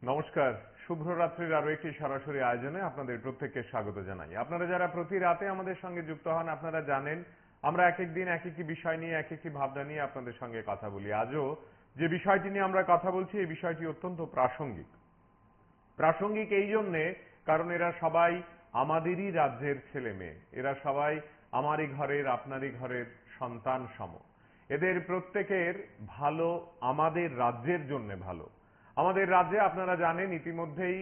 নমস্কার, শুভরাত্রির আরো একটি সরাসরি আয়োজনে আপনাদের প্রত্যেককে স্বাগত জানাই। আপনারা যারা প্রতি রাতে আমাদের সঙ্গে যুক্ত হন, আপনারা জানেন আমরা এক এক দিন এক একটি বিষয় নিয়ে এক একটি ভাবনা নিয়ে আপনাদের সঙ্গে কথা বলি। আজও যে বিষয়টি নিয়ে আমরা কথা বলছি, এই বিষয়টি অত্যন্ত প্রাসঙ্গিক। প্রাসঙ্গিক এই জন্যে কারণ এরা সবাই আমাদেরই রাজ্যের ছেলে মেয়ে, এরা সবাই আমারই ঘরের আপনারই ঘরের সন্তান সম। এদের প্রত্যেকের ভালো আমাদের রাজ্যের জন্য ভালো। আমাদের রাজ্যে আপনারা জানেন ইতিমধ্যেই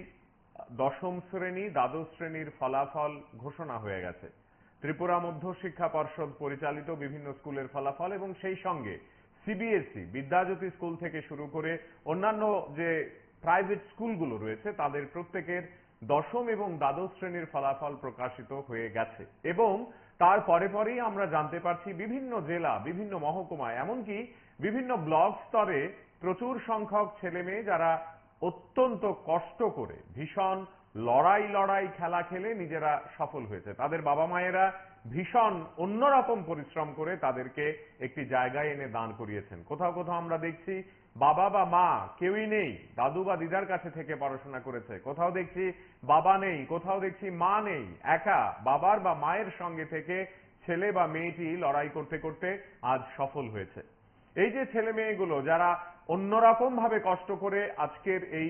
দশম শ্রেণী দ্বাদশ শ্রেণীর ফলাফল ঘোষণা হয়ে গেছে। ত্রিপুরা মধ্য শিক্ষা পর্ষদ পরিচালিত বিভিন্ন স্কুলের ফলাফল এবং সেই সঙ্গে সিবিএসই বিদ্যাজ্যোতি স্কুল থেকে শুরু করে অন্যান্য যে প্রাইভেট স্কুলগুলো রয়েছে তাদের প্রত্যেকের দশম এবং দ্বাদশ শ্রেণীর ফলাফল প্রকাশিত হয়ে গেছে এবং তার পরে পরেই আমরা জানতে পারছি বিভিন্ন জেলা, বিভিন্ন মহকুমায়, এমনকি বিভিন্ন ব্লক স্তরে প্রচুর সংখ্যক ছেলে মেয়ে যারা অত্যন্ত কষ্ট করে ভীষণ লড়াই খেলা খেলে নিজেরা সফল হয়েছে। তাদের বাবা মায়েরা ভীষণ অন্যরকম পরিশ্রম করে তাদেরকে একটি জায়গায় এনে দান করিয়েছেন। কোথাও কোথাও আমরা দেখছি বাবা বা মা কেউই নেই, দাদু বা দিদার কাছে থেকে পড়াশোনা করেছে। কোথাও দেখছি বাবা নেই, কোথাও দেখছি মা নেই, একা বাবার বা মায়ের সঙ্গে থেকে ছেলে বা মেয়েটি লড়াই করতে করতে আজ সফল হয়েছে। এই যে ছেলে মেয়েগুলো যারা অন্যরকম ভাবে কষ্ট করে আজকের এই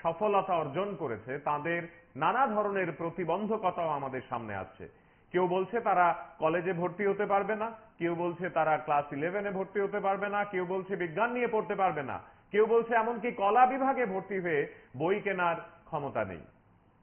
সফলতা অর্জন করেছে, তাদের নানা ধরনের প্রতিবন্ধকতাও আমাদের সামনে আসছে। কেউ বলছে তারা কলেজে ভর্তি হতে পারবে না, কেউ বলছে তারা ক্লাস 11-এ ভর্তি হতে পারবে না, কেউ বলছে বিজ্ঞান নিয়ে পড়তে পারবে না, কেউ বলছে এমনকি কলা বিভাগে ভর্তি হয়ে বই কেনার ক্ষমতা নেই।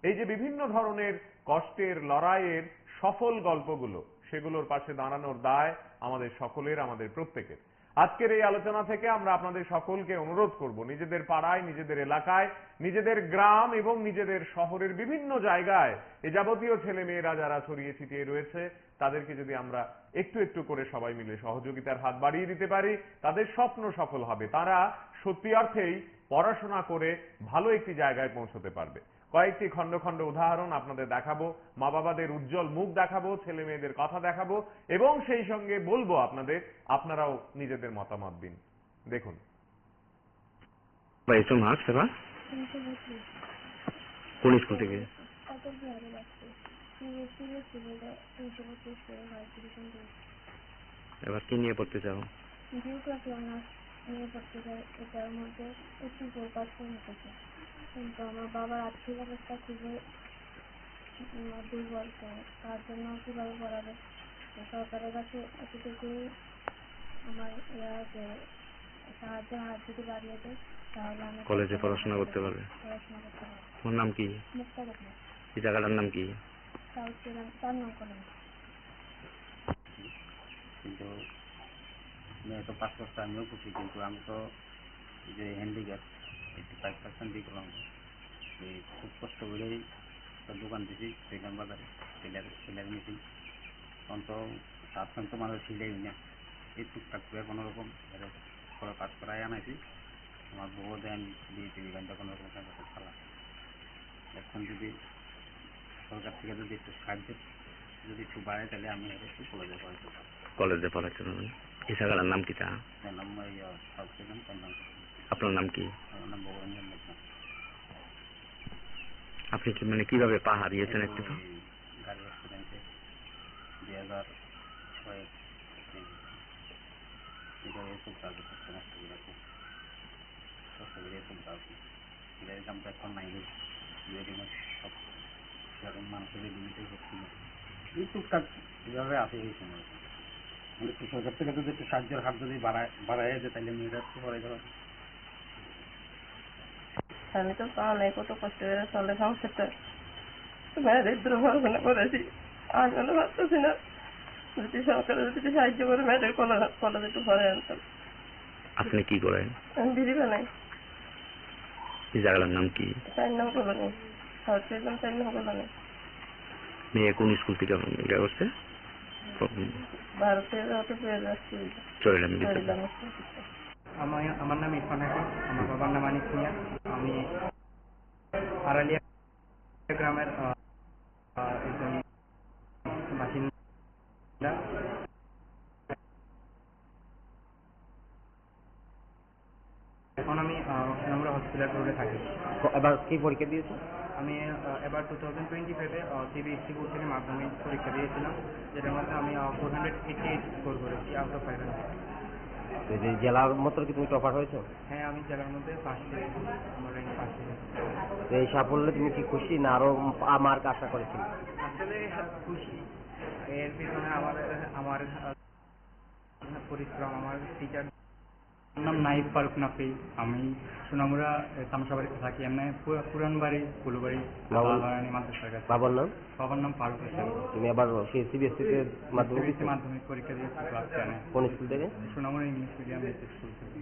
এই যে বিভিন্ন ধরনের কষ্টের লড়াইয়ের সফল গল্পগুলো, সেগুলোর পাশে দাঁড়ানোর দায় আমাদের সকলের, আমাদের প্রত্যেকের। আজকের এই আলোচনা থেকে আমরা আপনাদের সকলকে অনুরোধ করব, নিজেদের পাড়ায়, নিজেদের এলাকায়, নিজেদের গ্রাম এবং নিজেদের শহরের বিভিন্ন জায়গায় এ যাবতীয় ছেলে মেয়েরা যারা ছড়িয়ে ছিটিয়ে রয়েছে তাদেরকে যদি আমরা একটু একটু করে সবাই মিলে সহযোগিতার হাত বাড়িয়ে দিতে পারি, তাদের স্বপ্ন সফল হবে। তারা সত্যি অর্থেই পড়াশোনা করে ভালো একটি জায়গায় পৌঁছতে পারবে। কয়েকটি খণ্ড খণ্ড উদাহরণ আপনাদের দেখাবো, মা বাবাদের উজ্জ্বল মুখ দেখাবো, ছেলে মেয়েদের কথা দেখাবো এবং সেই সঙ্গে বলবো আপনাদের আপনারাও নিজেদের মতামত দিন। দেখুন। কোন স্কুল থেকে? এবার কি নিয়ে পড়তে চাও? নিয়ে পড়তে চাই। এটার মধ্যে একটু ফোকাস হতেছে, কিন্তু আমার বাবার আর্থিক অবস্থা খুবই দুর্বল, তো তার জন্য কিভাবে পড়াবে, সরকারের কাছে এতটুকুই আমার সাহায্যের হাত যদি বাড়িয়ে দেয় তাহলে আমি কলেজে পড়াশোনা করতে পারবে। তোমার নাম কি? মুক্তা দেখলাম। এই জায়গাটার নাম কি? তার নাম করলাম। কিন্তু মেয়ে তো পাস করতে আমিও খুশি, কিন্তু আমি তো যে হ্যান্ডিক্যাপ 85% দিয়ে করলাম। খুব কষ্ট করেই দোকান দিয়েছি সেখান বাজারে, সেলার মেশিন অন্ত 7 তো মানুষ সিলাই না, এই টুকটাক করে কোনো রকম করে পাস করাই আনাইছি। আমার বউ দেন বিয়ে গানটা কোনো রকম খেলা। এখন যদি সরকার থেকে যদি একটু সাহায্য যদি একটু বাড়ে তাহলে আমি একটু কলেজে পড়াতে পারবো। কলেজে পড়াতে পারবেন। এই জায়গাটার নাম কি? তা আপনার নাম কি? আমার নাম ভগবান। আপনি কি মানে কিভাবে পা হারিয়েছেন? একটু গাড়ি অ্যাক্সিডেন্টে 2006 এরকম কাজ করতে নষ্ট করে রাখবো, কষ্ট করে এরকম কাজ। গাড়ির দামটা এখন নাই, সব সেরকম মানুষের লিমিটে হচ্ছে না। এই টুকটাক কীভাবে আসে এই সময় সরকার থেকে যদি একটু সাহায্যের হাত যদি বাড়ায় যায় তাহলে মেয়েরা একটু পড়াই দেওয়া। আমি তো পাওয়া নাই, কত কষ্ট করে চলে সংসারটা, মেয়েদের পড়াশোনা করেছি। আমি মনে ভাবতেছি না যদি সরকার যদি সাহায্য করে মেয়েদের কলেজ একটু পরে আনতাম। আপনি কি করেন? আমি বিড়ি বানাই। এই জায়গাটার নাম কি? তার নাম কলোনি। তার নাম কলোনি। মেয়ে কোন স্কুল থেকে করছে? ভারতের পেয়ে যাচ্ছি। আমার নাম ইরফান হাকিম, আমার বাবার নাম আনিস মিয়া। আমি আড়ালিয়া গ্রামের একজন বাসিন্দা। এখন আমি সোনামুড়া হসপিটাল রোডে থাকি। এবার কি পরীক্ষা দিয়েছো? আমি এবার 2025-এ সিবিএসসি বোর্ড থেকে মাধ্যমিক পরীক্ষা দিয়েছিলাম, যেটার মধ্যে আমি 488 স্কোর করেছি আউট অফ 500। এই যে জেলার মতো কি তুমি টপার হয়েছো? হ্যাঁ, আমি জেলার মধ্যে ফার্স্ট হয়েছি, আমার র্যাঙ্ক ফার্স্ট হয়েছি। তো এই সাফল্যে তুমি কি খুশি না আরো মার্ক আশা করেছিলে? আসলে খুশি। এর পিছনে আমার পরিশ্রম, আমার টিচার। আমার নাম নাইব ফারুক নাফি। আমি সোনামুড়া তামসাবাড়িতে থাকি। এমনি পুরান বাড়ি কুলুবাড়ি লালবাগানি মাদ্রাসার কাছে। বাবার নাম? বাবার নাম ফারুক হোসেন। তুমি আবার সিবিএসসি তে মাধ্যমিক দিয়েছো? মাধ্যমিক পরীক্ষা দিয়েছি ক্লাস 10-এ। কোন স্কুল থেকে? সোনামুড়া ইংলিশ মিডিয়াম স্কুল থেকে।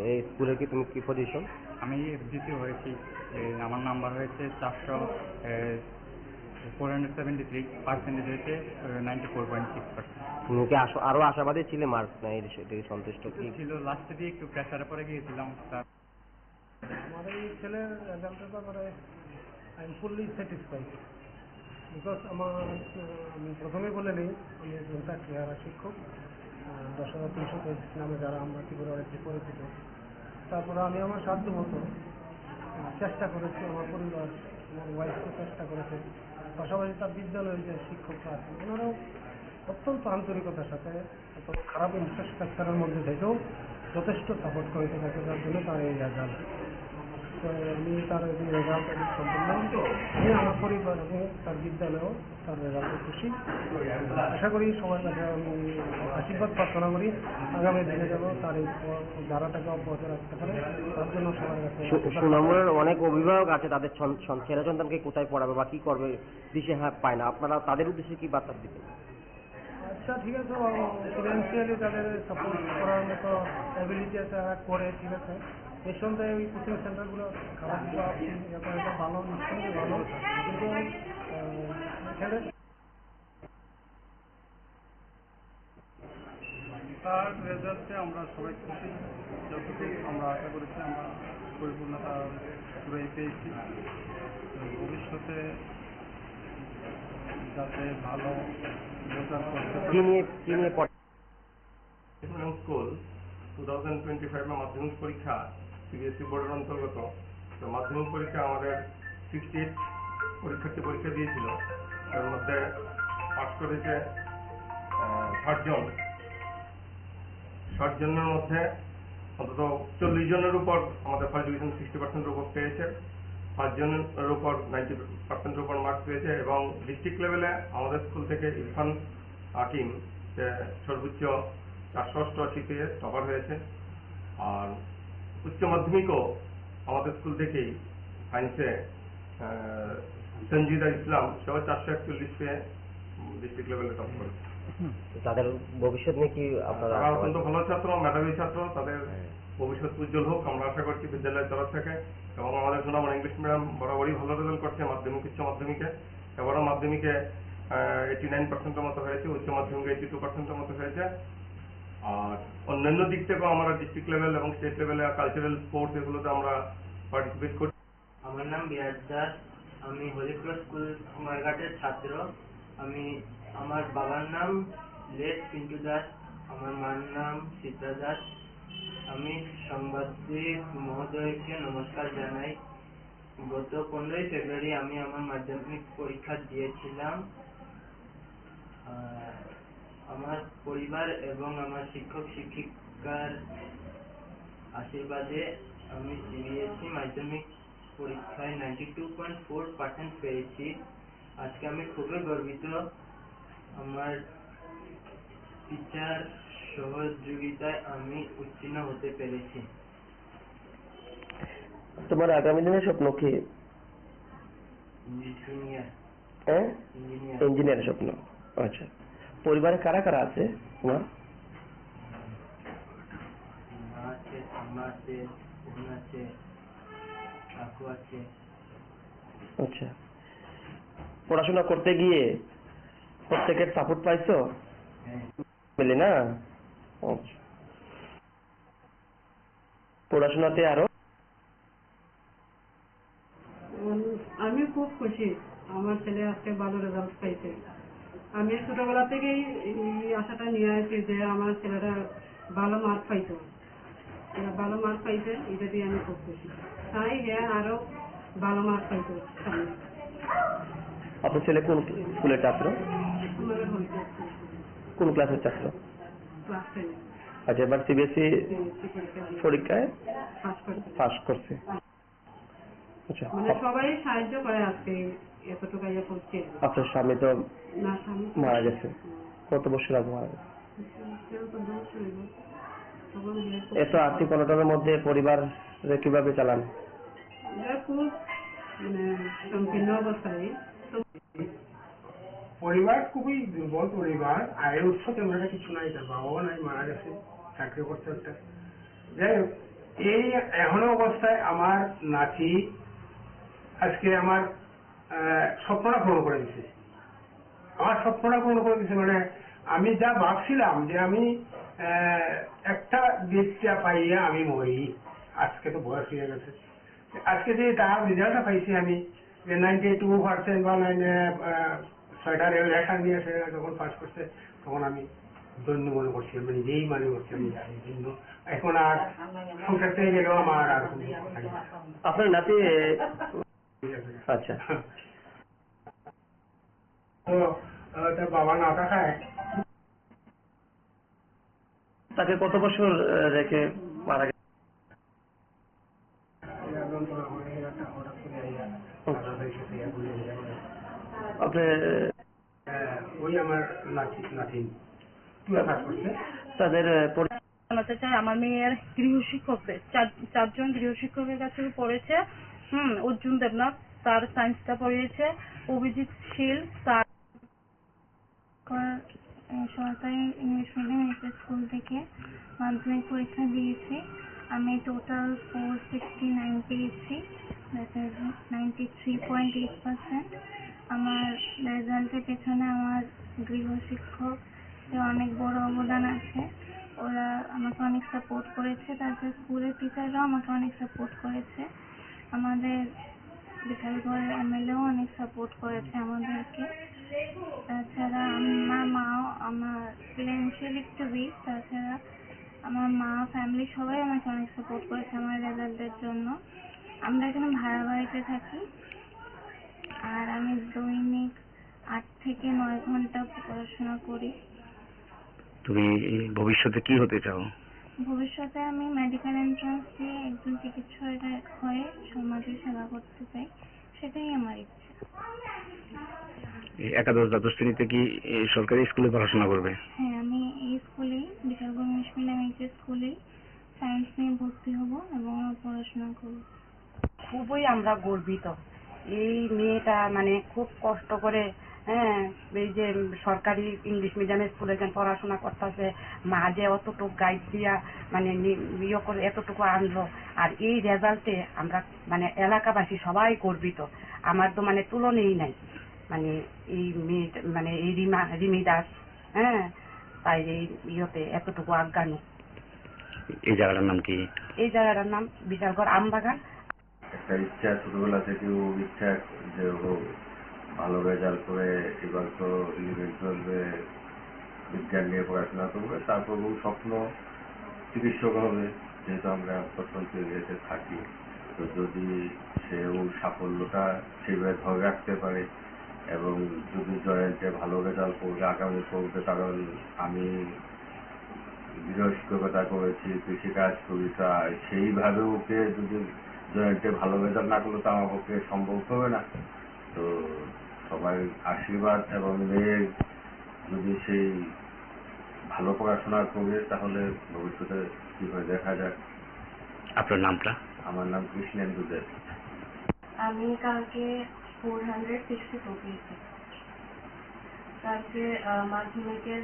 এই স্কুলে কি তুমি কি পজিশন? আমি এফজিসি হয়েছি। আমার নাম্বার হয়েছে 473, পার্সেন্টেজ হয়েছে 94.6%। তুমি কি আরো আশাবাদী ছিলে মার্ক না এর সাথে সন্তুষ্ট কি ছিল, লাস্টে দিয়ে একটু প্রেসারে পরে গিয়েছিলাম। আমার এই ছেলের রেজাল্টের ব্যাপারে I am fully satisfied because আমি প্রথমে বলে নিই, আমি একজন চাকরিহারা শিক্ষক, 10,300 নামে যারা আমরা ত্রিপুরার একটি পরিচিত। তারপরে আমি আমার সাধ্য মতো চেষ্টা করেছি, আমার পরিবার, আমার ওয়াইফকে চেষ্টা করেছে। পাশাপাশি তার বিদ্যালয়ের যে শিক্ষকরা আছেন ওনারাও অত্যন্ত আন্তরিকতার সাথে, অত্যন্ত খারাপ ইনফ্রাস্ট্রাকচারের মধ্যে থেকেও যথেষ্ট সাপোর্ট করেছে তাকে, যার জন্য তার এই রেজাল্ট। তো আমি তার এই রেজাল্ট সম্পূর্ণ আমি আমার পরিবার এবং তার বিদ্যালয়েও তার রেজাল্টে খুশি। আশা করি সবার কাছে আমি আশীর্বাদ প্রার্থনা করি আগামী দিনে যেন তার এই ধারাটাকে অব্যাহত রাখতে পারে, তার জন্য সবার কাছে। সুনামের অনেক অভিভাবক আছে, তাদের ছেলে সন্তানকে কোথায় পড়াবে বা কি করবে দিশে পায় না, আপনারা তাদের উদ্দেশ্যে কি বার্তা দিবেন? আচ্ছা, ঠিক আছে, ফিনান্সিয়ালি তাদের সাপোর্ট করার মতো অ্যাবিলিটি আছে, তারা করে, ঠিক আছে। এই সন্ধ্যায় ওই কোচিং সেন্টারগুলো খারাপ বা ভালো, নিঃসন্দেহে ভালো, কিন্তু ছেলে তার রেজাল্টে আমরা সবাই খুশি। যতটুকু আমরা আশা করেছি আমরা পরিপূর্ণতা পুরোই পেয়েছি। ভবিষ্যতে যাতে ভালো রেজাল্ট করতে পারে। স্কুল 2025 মাধ্যমিক পরীক্ষা সিবিএসসি বোর্ডের অন্তর্গত। তো মাধ্যমিক পরীক্ষা আমাদের 68 পরীক্ষার্থী পরীক্ষা দিয়েছিল, তার মধ্যে পাস করেছে 60 জন। 60 জনের মধ্যে অন্তত 40 জনের উপর আমাদের ফার্স্ট ডিভিশন 60% উপর পেয়েছে, 5 জনের উপর 90% উপর মার্কস পেয়েছে। এবং ডিস্ট্রিক্ট লেভেলে আমাদের স্কুল থেকে ইরফান হাকিম সে সর্বোচ্চ 488 পেয়ে টপার হয়েছে। আর উচ্চ মাধ্যমিকও আমাদের স্কুল থেকেই সায়েন্সে সঞ্জিদা ইসলাম সেও 441 পেয়ে ডিস্ট্রিক্ট লেভেলে টপ করেছে। তাদের ভবিষ্যৎ নিয়ে কি আপনারা? তারা অত্যন্ত ভালো ছাত্র, মেধাবী ছাত্র, তাদের ভবিষ্যৎ উজ্জ্বল হোক আমরা আশা করছি বিদ্যালয়ের তরফ থেকে। এবং আমাদের সোনামুড়া ইংলিশ মিডিয়াম বরাবরই ভালো রেজাল্ট করছে মাধ্যমিক উচ্চ মাধ্যমিকে। এবারও মাধ্যমিকে 89% মতো হয়েছে, উচ্চ মাধ্যমিকে 82% মতো হয়েছে। আর অন্যান্য দিক থেকেও আমরা ডিস্ট্রিক্ট লেভেল এবং স্টেট লেভেলে কালচারাল স্পোর্টস এগুলোতে আমরা পার্টিসিপেট করছি। আমার নাম বিরাজ দাস, আমি হলিক্রস স্কুল কুমারঘাটের ছাত্র। আমার বাবার নাম লেট পিন্টু দাস, আমার মার নাম সীতা দাস। আমি সাংবাদিক মহোদয়কে নমস্কার জানাই। গত 15ই ফেব্রুয়ারি আমি আমার মাধ্যমিক পরীক্ষা দিয়েছিলাম। আমার পরিবার এবং আমার শিক্ষক শিক্ষিকার আশীর্বাদে আমি সিবিএসসি মাধ্যমিক পরীক্ষায় 92.4% পেয়েছি। আজকে আমি খুবই গর্বিত। আমার টিচার সহযোগিতায় আমি উত্তীর্ণ হতে পেরেছি। তোমার আগামী দিনের স্বপ্ন কি? ইঞ্জিনিয়ার স্বপ্ন। আচ্ছা, পরিবারে কারা কারা আছে তোমার? মা আছে, ঠাম্মা আছে, বোন আছে, কাকু আছে। আচ্ছা, পড়াশোনা করতে গিয়ে প্রত্যেকের সাপোর্ট পাইছো? পেলে না? আচ্ছা, পড়াশোনাতে আরো? আমি খুব খুশি আমার ছেলে আজকে ভালো রেজাল্ট পাইছে। আমি ছোটবেলা থেকেই এই আশাটা নিয়ে আসি যে আমার ছেলেরা ভালো মার্ক পাইতো। এরা ভালো মার্ক পাইছে, এটা দিয়ে আমি খুব খুশি। তাই হ্যাঁ আরো ভালো মার্ক পাইছে সামনে। আপনার ছেলে কোন স্কুলের ছাত্র? আমাদের হয়েছে কোন ক্লাসের ছাত্র? ক্লাস 10 আচ্ছা, এবার সিবিএসই পরীক্ষায় পাস করছে। আচ্ছা, মানে সবাই সাহায্য করে আজকে এতটুকু ইয়ে করছে। আপনার স্বামী তো না স্বামী মারা গেছে, কত বছর আগে মারা গেছে? এত আর্থিক অনটনের মধ্যে পরিবার কিভাবে চালান? খুব মানে সংকীর্ণ অবস্থায়। পরিবার খুবই দুর্বল পরিবার, আয়ের উৎস তেমন একটা কিছু নাই, তার বাবাও নাই, মারা গেছে, চাকরি করতে একটা। যাই হোক, এই এখনো অবস্থায় আমার নাতি আজকে আমার স্বপ্নটা পূরণ করে দিছে। আমার স্বপ্নটা পূরণ করে দিছে মানে আমি যা ভাবছিলাম যে আমি একটা ডেটটা পাইয়া আমি মরি, আজকে তো বয়স হয়ে গেছে, আজকে যে তার রেজাল্টটা পাইছি আমি যে 92% বা 6টা রেশন দিয়ে সে যখন পাস করছে তখন আমি ধন্য মনে করছি, আমি নিজেই মনে করছি আমি জন্য। এখন আর সংসার থেকে গেলেও আমার আর কোনো কথা নেই। আপনার নাতি? আচ্ছা, তো তার বাবা না থাকায় তাকে কত বছর রেখে মারা গেছে? আপনি ওই আমার নাতিন পাস করছে। তাদের জানাতে চাই আমার মেয়ের গৃহশিক্ষকদের চারজন গৃহশিক্ষকের কাছে পড়েছে। অর্জুন দেবনাথ স্যার সায়েন্সটা পড়িয়েছে, অভিজিৎ শীল স্যার সরকারি ইংলিশ মিডিয়াম স্কুল থেকে মাধ্যমিক পরীক্ষা দিয়েছি। আমি টোটাল 469 পেয়েছি, 93.8%। আমার রেজাল্টের পেছনে আমার গৃহশিক্ষক অনেক বড় অবদান আছে। ওরা আমাকে অনেক সাপোর্ট করেছে, তারপর স্কুলের টিচাররাও আমাকে অনেক সাপোর্ট করেছে। আমাদের বিশালগড়ের এমএলএও অনেক সাপোর্ট করেছে আমাদেরকে। তাছাড়া আমার মাও আমার ফিনান্সিয়ালি একটু উইক, তাছাড়া আমার মা ফ্যামিলি সবাই আমাকে অনেক সাপোর্ট করেছে আমার রেজাল্টের জন্য। আমরা এখানে ভাড়া বাড়িতে থাকি, আর আমি দৈনিক 8 থেকে 9 ঘন্টা পড়াশোনা করি। তুমি ভবিষ্যতে কি হতে চাও? ভবিষ্যতে আমি মেডিকেল এন্ট্রান্স দিয়ে একজন চিকিৎসক হয়ে সমাজের সেবা করতে চাই, সেটাই আমার ইচ্ছা। একাদশ দ্বাদশ শ্রেণীতে কি সরকারি স্কুলে পড়াশোনা করবে? হ্যাঁ, আমি এই স্কুলেই বিশালগড় ইংলিশ মিডিয়াম স্কুলেই সায়েন্স নিয়ে ভর্তি হব এবং পড়াশোনা করব। খুবই আমরা গর্বিত। এই মেয়েটা মানে খুব কষ্ট করে এই যে সরকারি ইংলিশ মিডিয়ামের স্কুলে যেন পড়াশোনা করতেছে, মা যে অতটুকু গাইড দিয়া মানে ইয়ে করে এতটুকু আনলো, আর এই রেজাল্টে আমরা মানে এলাকাবাসী সবাই গর্বিত। আমার তো মানে তুলনাই নাই মানে এই মেয়েটা মানে এই রিমি দাস, তাই এই ইয়েতে এতটুকু আজ্ঞানু। এই জায়গাটার নাম কি? এই জায়গাটার নাম বিশালগড় আমবাগান। একটা ইচ্ছা ছোটবেলা থেকেও ইচ্ছা যে ও ভালো রেজাল্ট করে এবার তো 11-12 বিজ্ঞান নিয়ে পড়াশোনা করবে, তারপর ও স্বপ্ন চিকিৎসক হবে, যেহেতু আমরা প্রত্যন্ত এরিয়াতে থাকি। তো যদি সে ওর সাফল্যটা সেভাবে ধরে রাখতে পারে এবং যদি জয়েন্টে ভালো রেজাল্ট করবে আগামী করবে, কারণ আমি গৃহশিক্ষকতা করেছি, কৃষিকাজ করি, তা সেইভাবে ওকে যদি জয়েন্টে ভালো রেজাল্ট না করলে তো আমার পক্ষে সম্ভব হবে না। তো সবাই আশীর্বাদ এবং মেয়ের যদি সেই ভালো পড়াশোনা করে তাহলে ভবিষ্যতে কি হয় দেখা যাক। আপনার নামটা? আমার নাম কৃষ্ণেন্দু দেব। আমি কালকে 464 পেয়েছি। কালকে মাধ্যমিকের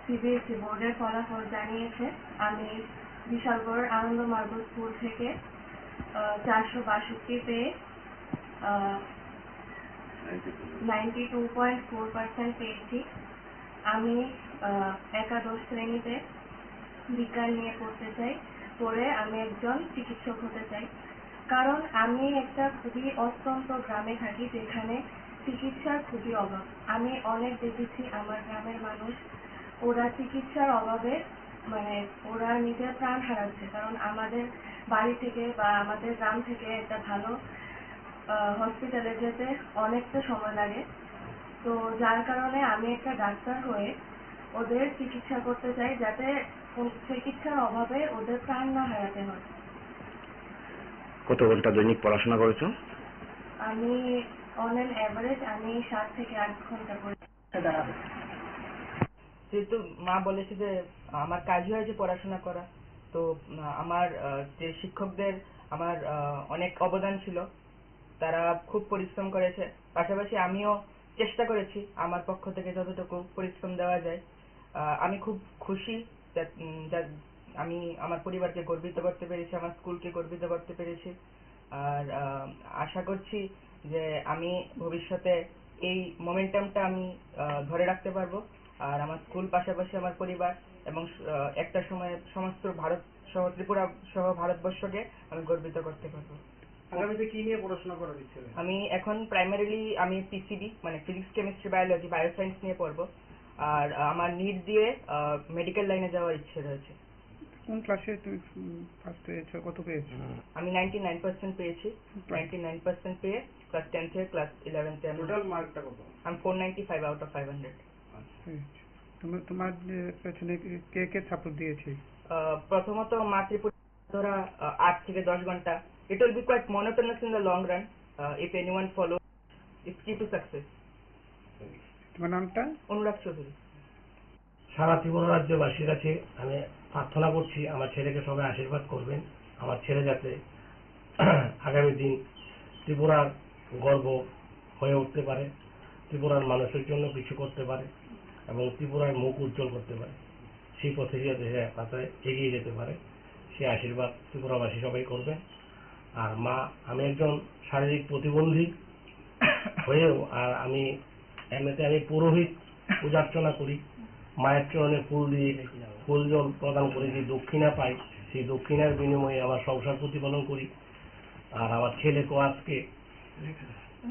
সিবিএসই বোর্ডের ফলাফল জানিয়েছে। আমি বিশালগড় আনন্দ মার্গ স্কুল থেকে 462 পেয়ে 92.4% পেয়েছি। আমি একাদশ শ্রেণীতে বিজ্ঞান নিয়ে পড়তে চাই, পড়ে আমি একজন চিকিৎসক হতে চাই। কারণ আমি একটা খুবই অত্যন্ত গ্রামে থাকি যেখানে চিকিৎসার খুবই অভাব। আমি অনেক দেখেছি আমার গ্রামের মানুষ, ওরা চিকিৎসার অভাবে মানে ওরা নিজের প্রাণ হারাচ্ছে, কারণ আমাদের বাড়ি থেকে বা আমাদের গ্রাম থেকে একটা ভালো হসপিটালে যেতে অনেকটা সময় লাগে। তো যার কারণে আমি একটা ডাক্তার হয়ে ওদের চিকিৎসা করতে চাই, যাতে চিকিৎসার অভাবে ওদের প্রাণ না হারাতে হয়। কত ঘন্টা দৈনিক পড়াশোনা করেছো? আমি অন অ্যান অ্যাভারেজ আমি 7 থেকে 8 ঘন্টা করে। যেহেতু মা বলেছে যে আমার কাজই হয়েছে পড়াশোনা করা, তো আমার যে শিক্ষকদের আমার অনেক অবদান ছিল, তারা খুব পরিশ্রম করেছে। পাশাপাশি আমিও চেষ্টা করেছি আমার পক্ষ থেকে যতটুকু পরিশ্রম দেওয়া যায়। আমি খুব খুশি আমি আমার পরিবারকে গর্বিত করতে পেরেছি, আমার স্কুলকে গর্বিত করতে পেরেছি। আর আশা করছি যে আমি ভবিষ্যতে এই মোমেন্টামটা আমি ধরে রাখতে পারবো, আর আমার স্কুল পাশাপাশি আমার পরিবার এবং একটা সময়ে সমস্ত ভারত সহ ত্রিপুরা সহ ভারতবর্ষকে আমি গর্বিত করতে পারবো। আগামীতে কি নিয়ে পড়াশোনা করার ইচ্ছে? আমি এখন প্রাইমারিলি আমি পিসিবি মানে ফিজিক্স কেমিস্ট্রি বায়োলজি বায়োসায়েন্স নিয়ে পড়বো, আর আমার নিট দিয়ে মেডিকেল লাইনে যাওয়ার ইচ্ছে রয়েছে। কোন ক্লাসে তুমি ফার্স্ট পেয়েছো, কত পেয়েছো? আমি 99% পেয়েছি। 99% পেয়ে ক্লাস 10 থেকে ক্লাস 11 তে টোটাল মার্কটা কত? আমি 495 আউট অফ 500। তোমার পেছনে কে কে সাপোর্ট দিয়েছে? প্রথমত মা ত্রিপুরা 8 থেকে 10 ঘন্টা। It will be quite monotonous in the long run if anyone follows. It's key to success. তোমার নামটা? অনুরাগ চৌধুরী। সারা ত্রিপুরা রাজ্যবাসীর কাছে আমি প্রার্থনা করছি আমার ছেলেকে সবাই আশীর্বাদ করবেন। আমার ছেলে যাতে আগামী দিন ত্রিপুরার গর্ব হয়ে উঠতে পারে, ত্রিপুরার মানুষের জন্য কিছু করতে পারে এবং ত্রিপুরার মুখ উজ্জ্বল করতে পারে, সেই পথে যাতে তাতে এগিয়ে যেতে পারে, সেই আশীর্বাদ ত্রিপুরাবাসী সবাই করবেন। আর মা, আমি একজন শারীরিক প্রতিবন্ধী হয়েও আর আমি এমনিতে আমি পুরোহিত, পূজার্চনা করি, মায়ের চরণে ফুল জল প্রদান করে যে দক্ষিণা পাই, সেই দক্ষিণার বিনিময়ে আমার সংসার প্রতিপালন করি। আর আমার ছেলেকেও আজকে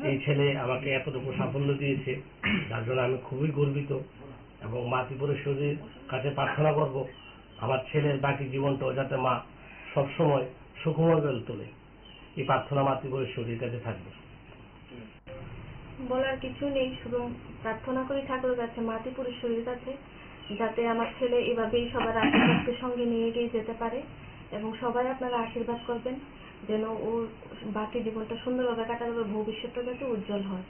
এই ছেলে আমাকে এতটুকু সাফল্য দিয়েছে, যার জন্য আমি খুবই গর্বিত এবং মা ত্রিপুরেশ্বরীর কাছে প্রার্থনা করব আমার ছেলের বাকি জীবনটাও যাতে মা সবসময় সুখময় করে তোলে। এই প্রার্থনা মা ত্রিপুরেশ্বরীর কাছে থাকবে। বলার কিছু নেই, শুধু প্রার্থনা করি ঠাকুরের কাছে, মা ত্রিপুরেশ্বরীর কাছে, যাতে আমার ছেলে এভাবেই সবার আশীর্বাদকে সঙ্গে নিয়ে এগিয়ে যেতে পারে এবং সবাই আপনারা আশীর্বাদ করবেন যেন ওর বাকি জীবনটা সুন্দরভাবে কাটাবে, ভবিষ্যৎটা যাতে উজ্জ্বল হয়।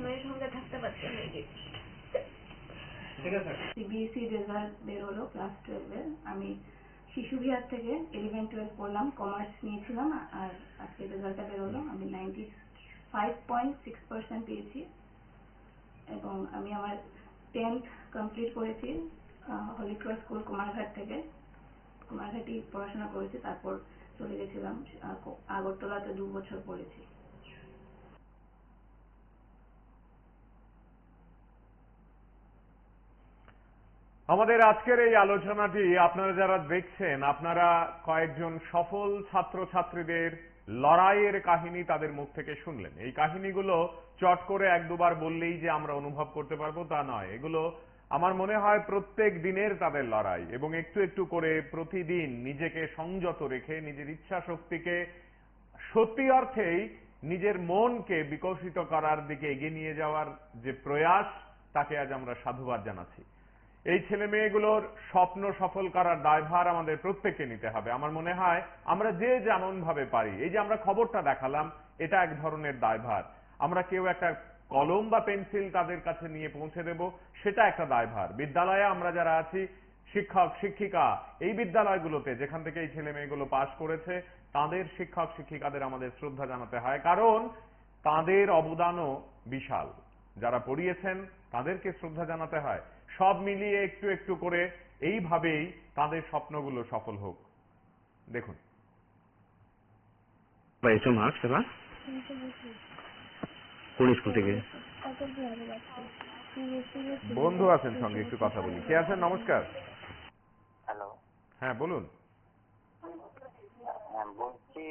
মেয়ের সঙ্গে থাকতে পারছি না। সিবিএসই রেজাল্ট বের হলো ক্লাস 12-এর। আমি শিশু বিহার থেকে 11-12 পড়লাম, কমার্স নিয়েছিলাম, আর আজকে রেজাল্টটা বের হলো। আমি 95.6% পেয়েছি এবং আমি আমার 10th কমপ্লিট করেছি হলি ক্রস স্কুল কুমারঘাট থেকে। কুমারঘাটেই পড়াশোনা করেছি, তারপর চলে গেছিলাম আগরতলাতে 2 বছর পড়েছি। আমাদের আজকের এই আলোচনাটি আপনারা যারা দেখছেন, আপনারা কয়েকজন সফল ছাত্রছাত্রীদের লড়াইয়ের কাহিনী তাদের মুখ থেকে শুনলেন। এই কাহিনীগুলো চট করে 1-2 বার বললেই যে আমরা অনুভব করতে পারবো তা নয়। এগুলো আমার মনে হয় প্রত্যেক দিনের তাদের লড়াই, এবং একটু একটু করে প্রতিদিন নিজেকে সংযত রেখে নিজের ইচ্ছা শক্তিকে সত্যি অর্থেই নিজের মনকে বিকশিত করার দিকে এগিয়ে নিয়ে যাওয়ার যে প্রয়াস, তাকে আজ আমরা সাধুবাদ জানাচ্ছি। এই ছেলে মেয়েগুলোর স্বপ্ন সফল করার দায়ভার আমাদের প্রত্যেককে নিতে হবে। আমার মনে হয় আমরা যে যেমন ভাবে পারি, এই যে আমরা খবরটা দেখালাম, এটা এক ধরনের দায়ভার। আমরা কেউ একটা কলম বা পেন্সিল তাদের কাছে নিয়ে পৌঁছে দেব, সেটা একটা দায়ভার। বিদ্যালয়ে আমরা যারা আছি, শিক্ষক শিক্ষিকা, এই বিদ্যালয়গুলোতে যেখান থেকে এই ছেলে মেয়েগুলো পাশ করেছে, তাদের শিক্ষক শিক্ষিকাদের আমাদের শ্রদ্ধা জানাতে হয়, কারণ তাদের অবদানও বিশাল। যারা পড়িয়েছেন তাদেরকে শ্রদ্ধা জানাতে হয়। সব মিলিয়ে একটু একটু করে এইভাবেই তাদের স্বপ্নগুলো সফল হোক। দেখুন কোন স্কুল থেকে? বন্ধু আছেন সঙ্গে, একটু কথা বলি। কে আছেন? নমস্কার। হ্যালো। হ্যাঁ বলুন। বলছি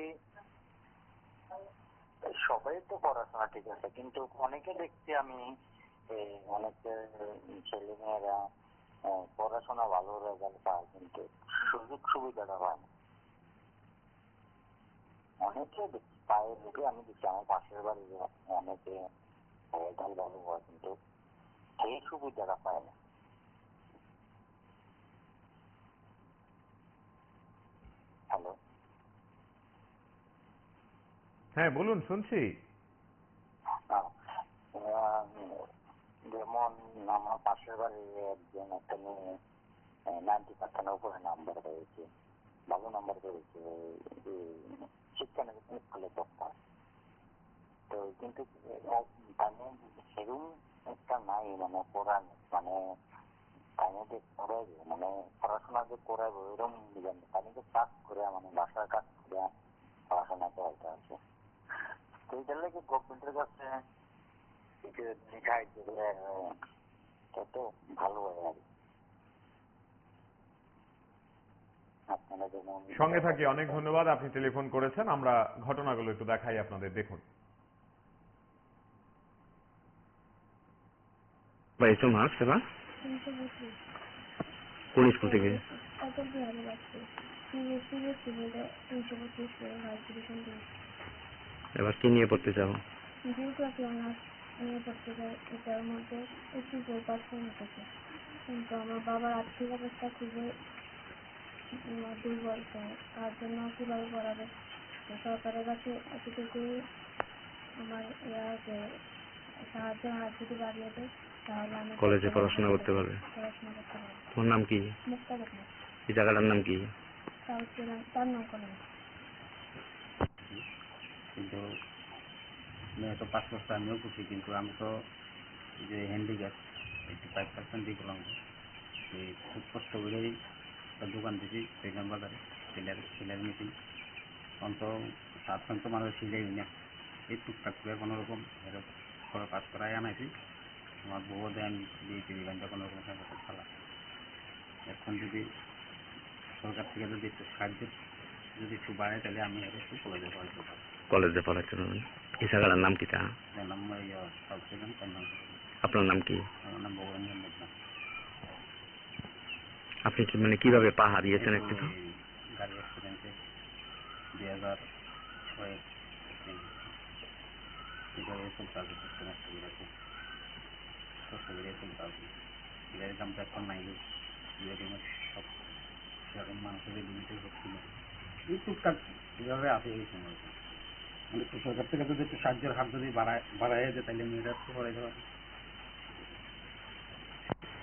সবাই তো পড়াশোনা ঠিক আছে, কিন্তু অনেকে দেখছি আমি অনেকে ছেলে মেয়েরা পড়াশোনা ভালো রেজাল্ট পায় কিন্তু সুযোগ সুবিধাটা পায় না। অনেকে পায় লোকে আমি দেখছি আমার পাশের বাড়ি অনেকে রেজাল্ট ভালো হয় কিন্তু সেই সুবিধাটা পায় না। হ্যালো, হ্যাঁ বলুন, শুনছি। যেমন আমার পাশের বাড়ির একজন একটা মেয়ে 90% উপরে নাম্বার পেয়েছে, ভালো নাম্বার পেয়েছে শিক্ষানবিশ স্কুলে পড়তে। তো কিন্তু মানে সেরকম একটা নাই মানে পড়ার মানে তাইনে যে পড়াইবে মানে পড়াশোনা যে করাইবে ওইরকম তাইনে যে কাজ করে মানে বাসার কাজ করে পড়াশোনা চলতে আছে। তো এইটার লাগে গভর্নমেন্টের কাছে সাহায্য করে তত ভালো হয় আর কি। আপনারা যেমন সঙ্গে থাকি, অনেক ধন্যবাদ, আপনি টেলিফোন করেছেন। আমরা ঘটনাগুলো একটু দেখাই আপনাদের, দেখুন। পাইছো মার্কস এবার? কোন স্কুল থেকে? এবার কি নিয়ে পড়তে চাও? নিয়ে পড়তে চাই। এটার মধ্যে 84% উঠেছে, কিন্তু আমার বাবার আর্থিক অবস্থা খুবই দুর্বল, তার জন্য কিভাবে পড়াবে। সরকারের কাছে এতটুকুই আমার যে সাহায্যের হাত যদি বাড়িয়ে দেয় তাহলে আমি কলেজে পড়াশোনা করতে পারবে। তোমার নাম কি? মুক্তা বেগম। এই জায়গাটার নাম কি? তার নাম করেন। কিন্তু মেয়ে তো 5 বছর আমিও খুশি, কিন্তু আমি তো যে হ্যান্ডিক্যাপ 85% বিকলাঙ্গ, এই খুব কষ্ট করেই একটা দোকান দিয়েছি সেখান বাজারে সিলের মেশিন। অন্ত 7% মানুষ সিলাই না, এই টুকটাক করে কোনো রকম করে পাস করাই আনাইছি। আমার বউ দেন দিয়েছি বিভানটা কোনো রকম খেলা। এখন যদি সরকার থেকে যদি একটু সাহায্য যদি একটু বাড়ে তাহলে আমি একটু কলেজে পড়াতে পারবো। কলেজে পড়াতে পারবেন। এই জায়গাটার নাম কি? আপনার নাম কি? আমার নাম ভগবান মোহাম্মদ। আপনি কি মানে কিভাবে পা হারিয়েছেন? একটু তো গাড়ি অ্যাক্সিডেন্টে 2006 এভাবে চলতে হবে, নষ্ট করেছে কষ্ট করে চলতে হবে। গাড়ির দামটা এখন নাই, সব সেরকম মানুষের লিমিটেড হচ্ছিল। এই টুকটাক এভাবে আসে এই সময়। মানে সরকার থেকে যদি একটু সাহায্যের হাত যদি বাড়ায় দেয় তাহলে মেয়েরা তো পড়াই দেওয়া।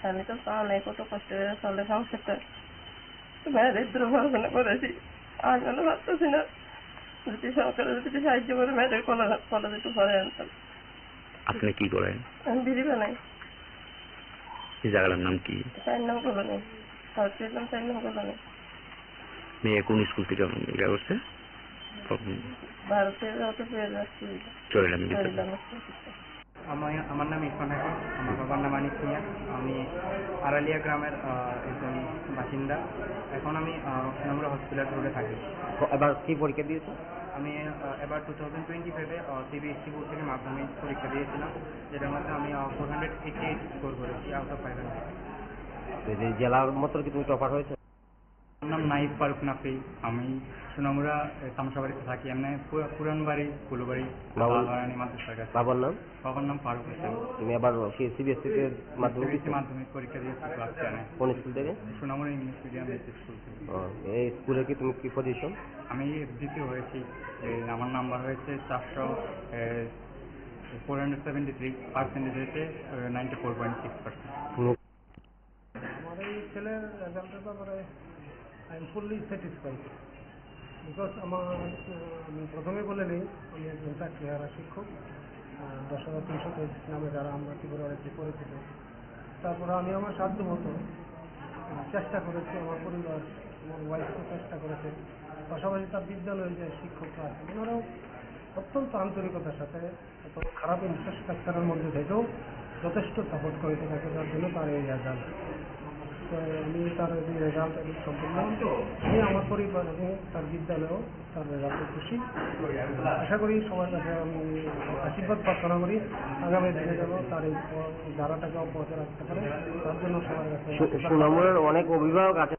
আমি তো অনেক কত কষ্ট করে চলে সংসারটা দারিদ্র পড়াশোনা করেছি। আমি মনে ভাবতেছি না যদি সরকারের যদি সাহায্য করে মেয়েদের কলেজে একটু পড়ে আনতাম। আপনি কি করেন? আমি বিড়ি বানাই। এই জায়গাটার নাম কি? 4 নাম কলোনি, সাউথ ভিয়েতনাম 4 নাম কলোনি। মেয়ে কোন স্কুল থেকে ইয়ে করছে? ভারতের যত পেয়ে যাচ্ছি। আমার নাম ইরফান হাকিম, আমার বাবার নাম আনিস মিয়া। আমি আড়ালিয়া গ্রামের একজন বাসিন্দা। এখন আমি সোনামুড়া হসপিটাল রোডে থাকি। এবার কি পরীক্ষা দিয়েছো? আমি এবার 2025-এ সিবিএসসি বোর্ড থেকে মাধ্যমিক পরীক্ষা দিয়েছিলাম, যেটার মধ্যে আমি 488 স্কোর করেছি আউট অফ 500। জেলার মতো কি তুমি টপার হয়েছে? আমার নাম নাইব ফারুক নাফি। আমি সোনামুড়া তামসাবাড়িতে থাকি। এমনি পুরান বাড়ি কুলুবাড়ি মাদ্রাসার কাছে। বাবার নাম? বাবার নাম ফারুক হোসেন। তুমি আবার সিবিএসসি মাধ্যমিক পরীক্ষা দিয়েছি ক্লাস 10-এ। কোন স্কুল থেকে? সোনামুড়া ইংলিশ মিডিয়াম স্কুল থেকে। এই স্কুলে কি তুমি কি পজিশন? আমি দ্বিতীয় হয়েছি। আমার নাম্বার হয়েছে 473, পার্সেন্টেজ হয়েছে 94.6%। আমার এই ছেলের রেজাল্টের ব্যাপারে I am fully satisfied, because আমি প্রথমে বলে নিই আমি একজন চাকরিহারা শিক্ষক। 10,323 নামে যারা আমরা ত্রিপুরাতে পরিচিত। তারপরে আমি আমার সাধ্য মতো চেষ্টা করেছি, আমার পরিবার আমার ওয়াইফও চেষ্টা করেছে। পাশাপাশি তার বিদ্যালয়ে যে শিক্ষকরা আছেন ওনারাও অত্যন্ত আন্তরিকতার সাথে এত খারাপ ইনফ্রাস্ট্রাকচারের মধ্যে থেকেও যথেষ্ট সাপোর্ট করেছে তাকে, যার জন্য তার এই রেজাল্ট। আমি তার রেজাল্ট সম্পূর্ণ আমি আমার পরিবার এবং তার বিদ্যালয়েও তার রেজাল্টে খুশি। আশা করি সবার কাছে আমি আশীর্বাদ প্রার্থনা করি আগামী দিনে যেন তার এই ধারাটাকে অব্যাহত রাখতে পারে, তার জন্য সবার কাছে। সুনামের অনেক অভিভাবক আছে।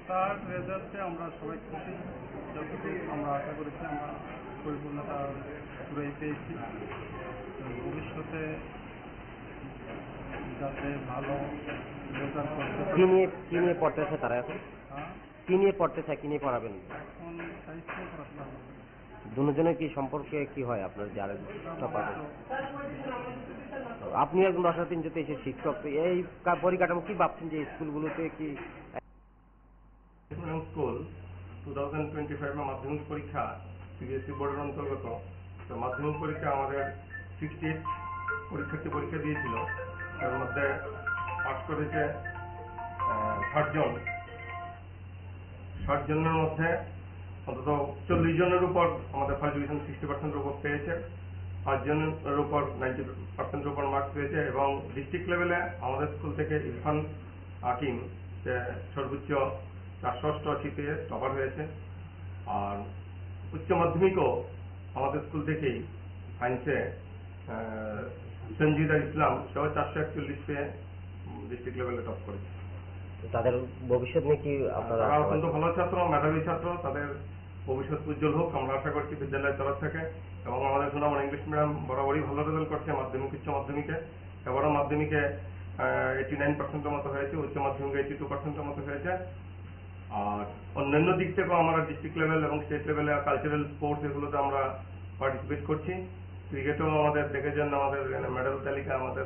তার রেজাল্টে আমরা সবাই খুশি, যতটুকু আমরা আশা করেছি আমরা পরিপূর্ণতা পুরোই পেয়েছি। ভবিষ্যতে যাতে ভালো রেজাল্ট করতে পারে। কি নিয়ে পড়তেছে তারা এখন? কি নিয়ে পড়তেছে, কি নিয়ে পড়াবেন? এখন সাহিত্য পড়াশোনা করবে। দুজনের কি সম্পর্কে কি হয় আপনার যারা টপার? আপনি একজন দশাতিন যদি এসে শিক্ষক, এই পরিকাঠামো কি ভাবছেন যে স্কুলগুলোতে কি স্কুল 2025 মাধ্যমিক পরীক্ষা সিবিএসই বোর্ডের অন্তর্গত। তো মাধ্যমিক পরীক্ষা আমাদের 68 পরীক্ষার্থী পরীক্ষা দিয়েছিল, তার মধ্যে পাস করেছে 60 জন। 60 জনের মধ্যে অন্তত 40 জনের উপর আমাদের ফার্স্ট ডিভিশন 60%-এর উপর পেয়েছে, 5 জনের উপর 90%-এর উপর মার্কস পেয়েছে। এবং ডিস্ট্রিক্ট লেভেলে আমাদের স্কুল থেকে ইরফান হাকিম সে সর্বোচ্চ 488 পেয়ে টপার হয়েছে। আর উচ্চ মাধ্যমিকও আমাদের স্কুল থেকেই সায়েন্সে সঞ্জিদা ইসলাম সেও 441 পেয়ে ডিস্ট্রিক্ট লেভেলে টপ করেছে। তাদের ভবিষ্যৎ নিয়ে কি আপনারা? তারা অত্যন্ত ভালো ছাত্র, মেধাবী ছাত্র, তাদের ভবিষ্যৎ উজ্জ্বল হোক আমরা আশা করছি বিদ্যালয়ের তরফ থেকে। এবং আমাদের সুনামগঞ্জ ইংলিশ মিডিয়াম বরাবরই ভালো রেজাল্ট করছে মাধ্যমিক উচ্চ মাধ্যমিকে। এবারও মাধ্যমিকে 89%-এর মতো হয়েছে, উচ্চ মাধ্যমিকে 82%-এর মতো হয়েছে। আর অন্যান্য দিক থেকেও আমরা ডিস্ট্রিক্ট লেভেল এবং স্টেট লেভেলে কালচারাল স্পোর্টস এগুলোতে আমরা পার্টিসিপেট করছি। ক্রিকেটেও আমাদের দেখেছেন আমাদের মেডেল তালিকা আমাদের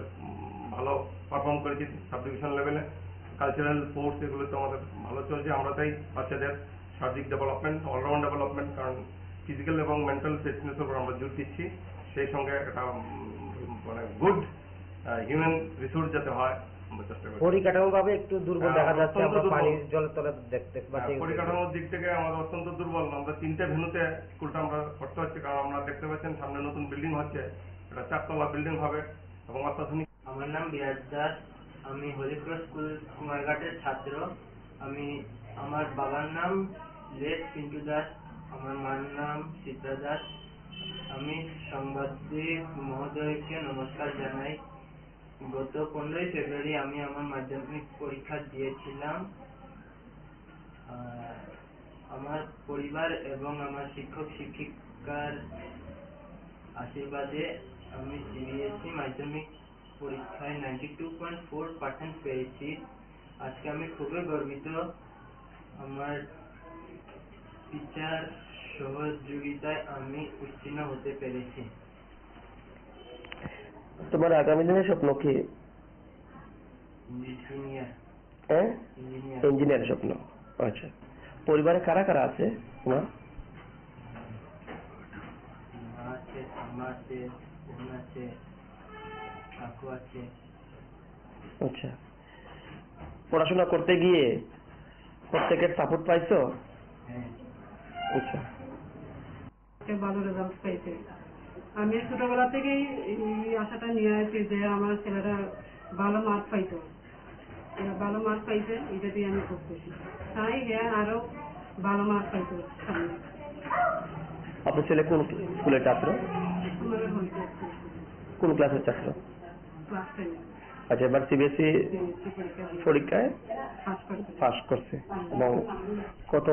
ভালো পারফর্ম করেছি সাব ডিভিশন লেভেলে। কালচারাল স্পোর্টস এগুলোতে আমাদের ভালো চলছে। আমরা তাই বাচ্চাদের শারীরিক ডেভেলপমেন্ট, অলরাউন্ড ডেভেলপমেন্ট, কারণ ফিজিক্যাল এবং মেন্টাল ফিটনেসের উপর আমরা জোর দিচ্ছি, সেই সঙ্গে একটা মানে গুড হিউম্যান রিসোর্স যাতে হয় চেষ্টা করি। পরিকাঠামো ভাবে একটু দুর্বল দেখা যাচ্ছে, আমরা পানির জলের তলে দেখতে পাচ্ছি। পরিকাঠামোর দিক থেকে আমাদের অত্যন্ত দুর্বল। আমরা 3টে ভেন্যুতে স্কুলটা আমরা করতে হচ্ছে, কারণ আমরা দেখতে পাচ্ছেন সামনে নতুন বিল্ডিং হচ্ছে, এটা 4তলা বিল্ডিং হবে এবং অত্যাধুনিক। আমার নাম বিরাজ দাস, আমি হলিক্রস স্কুল কুমারঘাটের ছাত্র। আমার বাবার নাম লেট পিন্টু দাস, আমার মার নাম চিত্রা দাস। আমি সাংবাদিক মহোদয়কে নমস্কার জানাই। গত 15ই ফেব্রুয়ারি আমি আমার মাধ্যমিক পরীক্ষা দিয়েছিলাম। আমার পরিবার এবং আমার শিক্ষক শিক্ষিকার আশীর্বাদে আমি সিবিএসই মাধ্যমিক পরীক্ষায় 92.4% পেয়েছি। আজকে আমি খুবই গর্বিত। আমার টিচার সহযোগিতায় আমি উত্তীর্ণ হতে পেরেছি। তোমার আগামী দিনের স্বপ্ন কি? ইঞ্জিনিয়ার স্বপ্ন। আচ্ছা, পরিবারে কারা কারা আছে তোমার? মা আছে, আম্মা আছে, বোন আছে, কাকু আছে। আচ্ছা, পড়াশোনা করতে গিয়ে প্রত্যেকের সাপোর্ট পাইছো? আচ্ছা, ভালো রেজাল্ট পাইছে। আমি ছোটবেলা থেকেই এই আশাটা নিয়ে আসছি যে আমার ছেলেরা ভালো মার্ক পাইতো, ভালো মার্ক পাইছে, এটা দিয়ে আমি খুব খুশি। তাই হ্যাঁ আরো ভালো মার্ক পাইতো সামনে। আপনার ছেলে কোন স্কুলের ছাত্র? কোন ক্লাসের ছাত্র? ক্লাস 10। আচ্ছা, এবার সিবিএসই পরীক্ষায় পাস করছে এবং কত